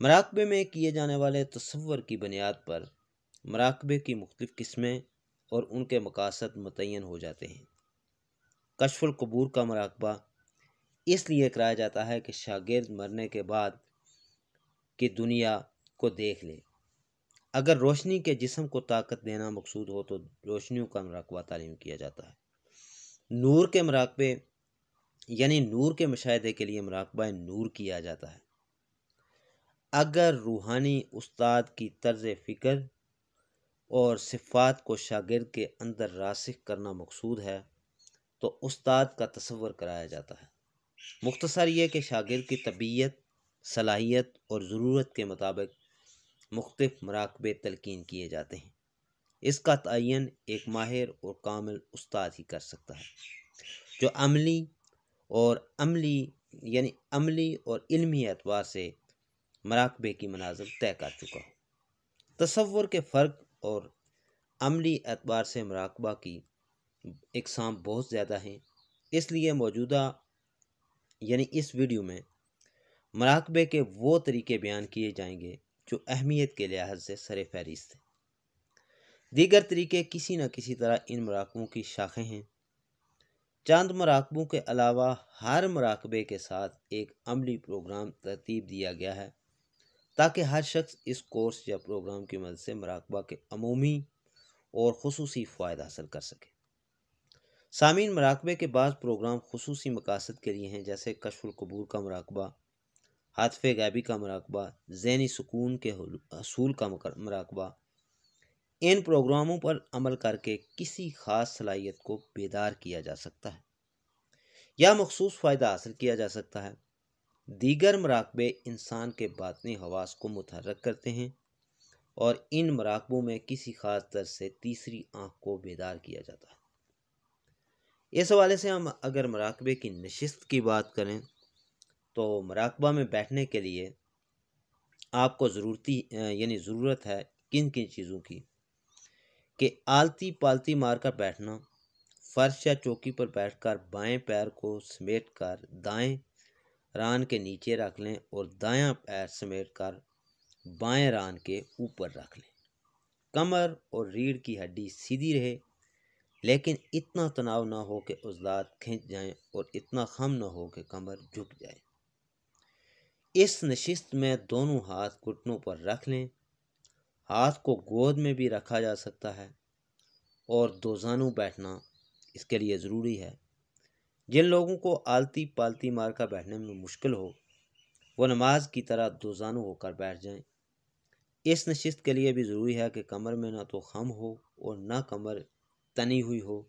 مراقبے میں کیے جانے والے تصور کی بنیاد پر مراقبے کی مختلف قسمیں اور ان کے مقاصد متعین ہو جاتے ہیں۔ کشف القبور کا مراقبہ اس لیے کرایا جاتا ہے کہ شاگرد مرنے کے بعد کی دنیا کو دیکھ لے۔ اگر روشنی کے جسم کو طاقت دینا مقصود ہو تو روشنیوں کا مراقبہ تعلیم کیا جاتا ہے۔ نور کے مراقبے یعنی نور کے مشاہدے کے لیے مراقبہ نور کیا جاتا ہے۔ اگر روحانی استاد کی طرز فکر اور صفات کو شاگرد کے اندر راسخ کرنا مقصود ہے تو استاد کا تصور کرایا جاتا ہے۔ مختصر یہ کہ شاگرد کی طبیعت، صلاحیت اور ضرورت کے مطابق مختلف مراقبے تلقین کیے جاتے ہیں۔ اس کا تعین ایک ماہر اور کامل استاد ہی کر سکتا ہے جو عملی اور علمی اعتبار سے مراقبے کی منازل طے کر چکا ہو۔ تصور کے فرق اور عملی اعتبار سے مراقبہ کی اقسام بہت زیادہ ہیں، اس لیے موجودہ اس ویڈیو میں مراقبے کے وہ طریقے بیان کیے جائیں گے جو اہمیت کے لحاظ سے سر فہرست ہیں۔ دیگر طریقے کسی نہ کسی طرح ان مراقبوں کی شاخیں ہیں۔ چند مراقبوں کے علاوہ ہر مراقبے کے ساتھ ایک عملی پروگرام ترتیب دیا گیا ہے تاکہ ہر شخص اس کورس یا پروگرام کی مدد سے مراقبہ کے عمومی اور خصوصی فوائد حاصل کر سکے۔ سامعین، مراقبے کے بعض پروگرام خصوصی مقاصد کے لیے ہیں، جیسے کشف القبور کا مراقبہ، حاطف غیبی کا مراقبہ، ذہنی سکون کے حصول کا مراقبہ۔ ان پروگراموں پر عمل کر کے کسی خاص صلاحیت کو بیدار کیا جا سکتا ہے یا مخصوص فائدہ حاصل کیا جا سکتا ہے۔ دیگر مراقبے انسان کے باطنی حواس کو متحرک کرتے ہیں اور ان مراقبوں میں کسی خاص طرز سے تیسری آنکھ کو بیدار کیا جاتا ہے۔ اس حوالے سے ہم اگر مراقبے کی نشست کی بات کریں تو مراقبہ میں بیٹھنے کے لیے آپ کو ضرورت ہے کن چیزوں کی کہ آلتی پالتی مار کر بیٹھنا، فرش یا چوکی پر بیٹھ کر بائیں پیر کو سمیٹ کر دائیں ران کے نیچے رکھ لیں اور دایاں پیر سمیٹ کر بائیں ران کے اوپر رکھ لیں۔ کمر اور ریڑھ کی ہڈی سیدھی رہے لیکن اتنا تناؤ نہ ہو کہ عضلات کھنچ جائیں اور اتنا خم نہ ہو کہ کمر جھک جائے۔ اس نشست میں دونوں ہاتھ گھٹنوں پر رکھ لیں۔ ہاتھ کو گود میں بھی رکھا جا سکتا ہے اور دوزانوں بیٹھنا اس کے لیے ضروری ہے۔ جن لوگوں کو آلتی پالتی مار کر بیٹھنے میں مشکل ہو وہ نماز کی طرح دوزانوں ہو کر بیٹھ جائیں۔ اس نشست کے لیے بھی ضروری ہے کہ کمر میں نہ تو خم ہو اور نہ کمر تنی ہوئی ہو،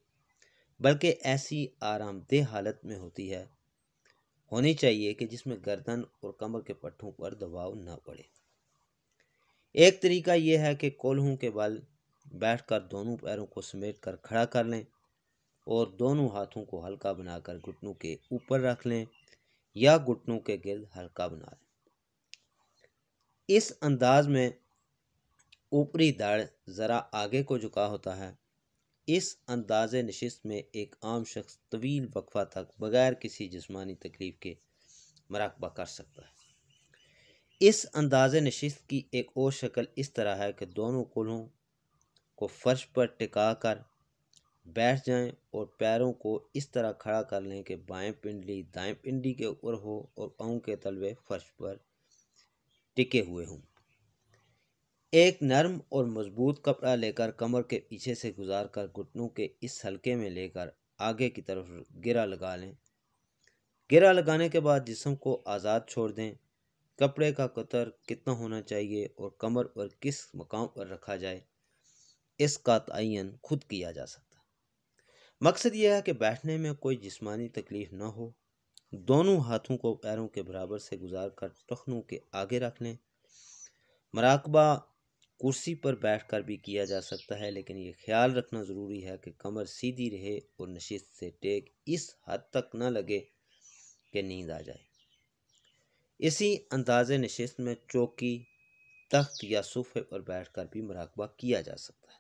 بلکہ ایسی آرام دہ حالت میں ہونی چاہیے کہ جس میں گردن اور کمر کے پٹھوں پر دباؤ نہ پڑے۔ ایک طریقہ یہ ہے کہ کولہوں کے بل بیٹھ کر دونوں پیروں کو سمیٹ کر کھڑا کر لیں اور دونوں ہاتھوں کو ہلکا بنا کر گھٹنوں کے اوپر رکھ لیں یا گھٹنوں کے گرد ہلکا بنا لیں۔ اس انداز میں اوپری دھڑ ذرا آگے کو جھکا ہوتا ہے۔ اس انداز نشست میں ایک عام شخص طویل وقفہ تک بغیر کسی جسمانی تکلیف کے مراقبہ کر سکتا ہے۔ اس انداز نشست کی ایک اور شکل اس طرح ہے کہ دونوں کولہوں کو فرش پر ٹکا کر بیٹھ جائیں اور پیروں کو اس طرح کھڑا کر لیں کہ بائیں پنڈلی دائیں پنڈلی کے اوپر ہو اور پاؤں کے تلوے فرش پر ٹکے ہوئے ہوں۔ ایک نرم اور مضبوط کپڑا لے کر کمر کے پیچھے سے گزار کر گھٹنوں کے اس حلقے میں لے کر آگے کی طرف گرہ لگا لیں۔ گرہ لگانے کے بعد جسم کو آزاد چھوڑ دیں۔ کپڑے کا قطر کتنا ہونا چاہیے اور کمر پر کس مقام پر رکھا جائے اس کا تعین خود کیا جا سکتا ہے۔ مقصد یہ ہے کہ بیٹھنے میں کوئی جسمانی تکلیف نہ ہو۔ دونوں ہاتھوں کو پیروں کے برابر سے گزار کر ٹخنوں کے آگے رکھ لیں۔ مراقبہ کرسی پر بیٹھ کر بھی کیا جا سکتا ہے، لیکن یہ خیال رکھنا ضروری ہے کہ کمر سیدھی رہے اور نشست سے ٹیک اس حد تک نہ لگے کہ نیند آ جائے۔ اسی انداز نشست میں چوکی، تخت یا صوفے پر بیٹھ کر بھی مراقبہ کیا جا سکتا ہے۔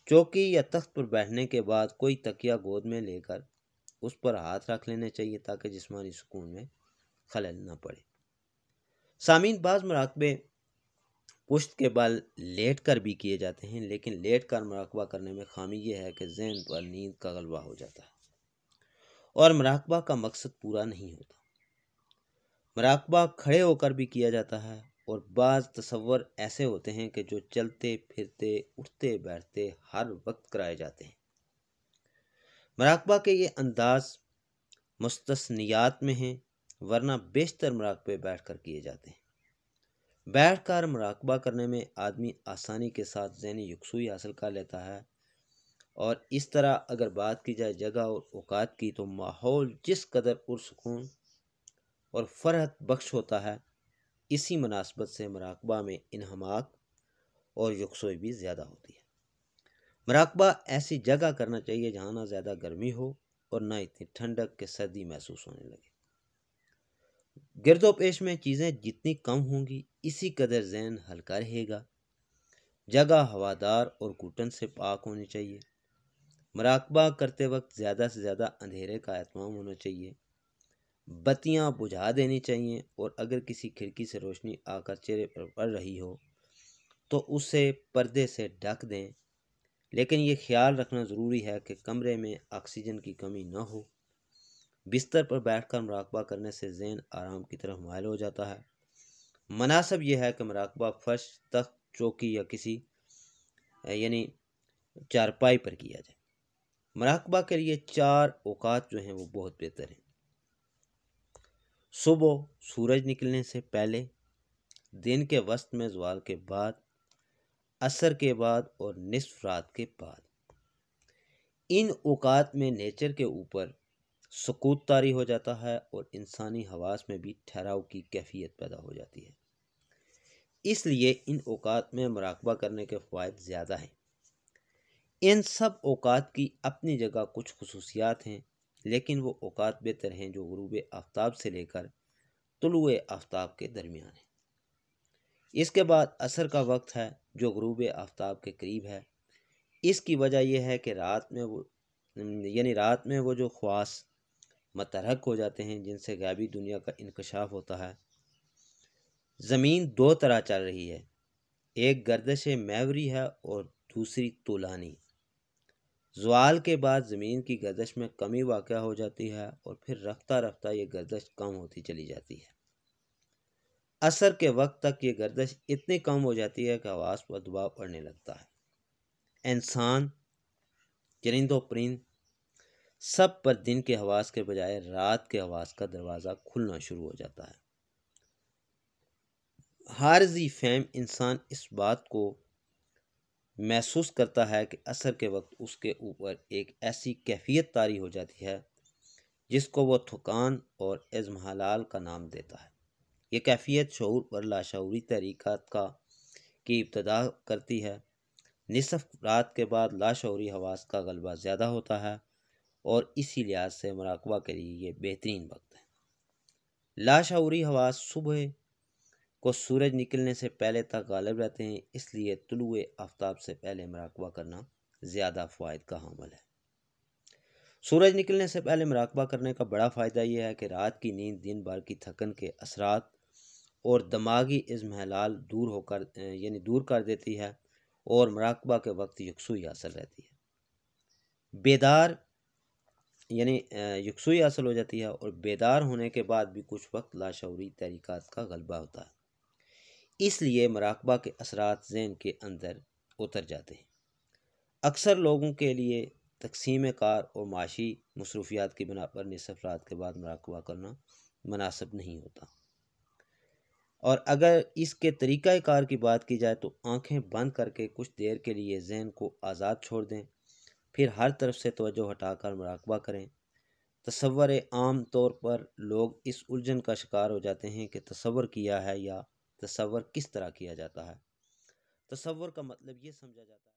چوکی یا تخت پر بیٹھنے کے بعد کوئی تکیہ گود میں لے کر اس پر ہاتھ رکھ لینے چاہیے تاکہ جسمانی سکون میں خلل نہ پڑے۔ سامعین، بعض مراقبے پشت کے بل لیٹ کر بھی کیے جاتے ہیں، لیکن لیٹ کر مراقبہ کرنے میں خامی یہ ہے کہ ذہن پر نیند کا غلبہ ہو جاتا ہے اور مراقبہ کا مقصد پورا نہیں ہوتا۔ مراقبہ کھڑے ہو کر بھی کیا جاتا ہے، اور بعض تصور ایسے ہوتے ہیں کہ جو چلتے پھرتے اٹھتے بیٹھتے ہر وقت کرائے جاتے ہیں۔ مراقبہ کے یہ انداز مستثنیات میں ہیں، ورنہ بیشتر مراقبے بیٹھ کر کیے جاتے ہیں۔ بیٹھ کر مراقبہ کرنے میں آدمی آسانی کے ساتھ ذہنی یکسوئی حاصل کر لیتا ہے، اور اس طرح اگر بات کی جائے جگہ اور اوقات کی، تو ماحول جس قدر پرسکون اور فرحت بخش ہوتا ہے، اسی مناسبت سے مراقبہ میں انہماک اور یکسوئی بھی زیادہ ہوتی ہے۔ مراقبہ ایسی جگہ کرنا چاہیے جہاں نہ زیادہ گرمی ہو اور نہ اتنی ٹھنڈک کہ سردی محسوس ہونے لگے۔ گرد و پیش میں چیزیں جتنی کم ہوں گی، اسی قدر ذہن ہلکا رہے گا۔ جگہ ہوادار اور گھٹن سے پاک ہونی چاہیے۔ مراقبہ کرتے وقت زیادہ سے زیادہ اندھیرے کا اہتمام ہونا چاہیے۔ بتیاں بجھا دینی چاہیے، اور اگر کسی کھڑکی سے روشنی آ کر چہرے پر پڑ رہی ہو تو اسے پردے سے ڈھک دیں، لیکن یہ خیال رکھنا ضروری ہے کہ کمرے میں آکسیجن کی کمی نہ ہو۔ بستر پر بیٹھ کر مراقبہ کرنے سے ذہن آرام کی طرف مائل ہو جاتا ہے۔ مناسب یہ ہے کہ مراقبہ فرش، تخت، چوکی یا کسی چارپائی پر کیا جائے۔ مراقبہ کے لیے 4 اوقات جو ہیں وہ بہت بہتر ہیں: صبح سورج نکلنے سے پہلے، دن کے وسط میں زوال کے بعد، عصر کے بعد اور نصف رات کے بعد۔ ان اوقات میں نیچر کے اوپر سکوت طاری ہو جاتا ہے اور انسانی حواس میں بھی ٹھہراؤ کی کیفیت پیدا ہو جاتی ہے۔ اس لیے ان اوقات میں مراقبہ کرنے کے فوائد زیادہ ہیں۔ ان سب اوقات کی اپنی جگہ کچھ خصوصیات ہیں، لیکن وہ اوقات بہتر ہیں جو غروب آفتاب سے لے کر طلوع آفتاب کے درمیان ہیں۔ اس کے بعد عصر کا وقت ہے جو غروب آفتاب کے قریب ہے۔ اس کی وجہ یہ ہے کہ رات میں وہ جو خواص متحرک ہو جاتے ہیں جن سے غیبی دنیا کا انکشاف ہوتا ہے۔ زمین 2 طرح چل رہی ہے، ایک گردش محوری ہے اور دوسری طولانی۔ زوال کے بعد زمین کی گردش میں کمی واقع ہو جاتی ہے، اور پھر رفتہ رفتہ یہ گردش کم ہوتی چلی جاتی ہے۔ عصر کے وقت تک یہ گردش اتنی کم ہو جاتی ہے کہ حواس پر دباؤ پڑنے لگتا ہے۔ انسان، چرند و پرند، سب پر دن کے حواس کے بجائے رات کے حواس کا دروازہ کھلنا شروع ہو جاتا ہے۔ حارثی فہم انسان اس بات کو محسوس کرتا ہے کہ عصر کے وقت اس کے اوپر ایک ایسی کیفیت طاری ہو جاتی ہے جس کو وہ تھکان اور اضمحلال کا نام دیتا ہے۔ یہ کیفیت شعور پر لاشعوری تحریکات کی ابتدا کرتی ہے۔ نصف رات کے بعد لاشعوری حواس کا غلبہ زیادہ ہوتا ہے، اور اسی لحاظ سے مراقبہ کے لیے یہ بہترین وقت ہے۔ لاشعوری حواس صبح کو سورج نکلنے سے پہلے تک غالب رہتے ہیں، اس لیے طلوع آفتاب سے پہلے مراقبہ کرنا زیادہ فوائد کا حامل ہے۔ سورج نکلنے سے پہلے مراقبہ کرنے کا بڑا فائدہ یہ ہے کہ رات کی نیند دن بھر کی تھکن کے اثرات اور دماغی اضمحلال دور کر دیتی ہے، اور مراقبہ کے وقت یکسوئی حاصل رہتی ہے۔ یکسوئی حاصل ہو جاتی ہے، اور بیدار ہونے کے بعد بھی کچھ وقت لاشعوری تحریکات کا غلبہ ہوتا ہے۔ اس لیے مراقبہ کے اثرات ذہن کے اندر اتر جاتے ہیں۔ اکثر لوگوں کے لیے تقسیم کار اور معاشی مصروفیات کی بنا پر نصف رات کے بعد مراقبہ کرنا مناسب نہیں ہوتا، اور اگر اس کے طریقہ کار کی بات کی جائے تو آنکھیں بند کر کے کچھ دیر کے لیے ذہن کو آزاد چھوڑ دیں، پھر ہر طرف سے توجہ ہٹا کر مراقبہ کریں۔ تصور عام طور پر لوگ اس الجھن کا شکار ہو جاتے ہیں کہ تصور کیا ہے یا تصور کس طرح کیا جاتا ہے۔ تصور کا مطلب یہ سمجھا جاتا ہے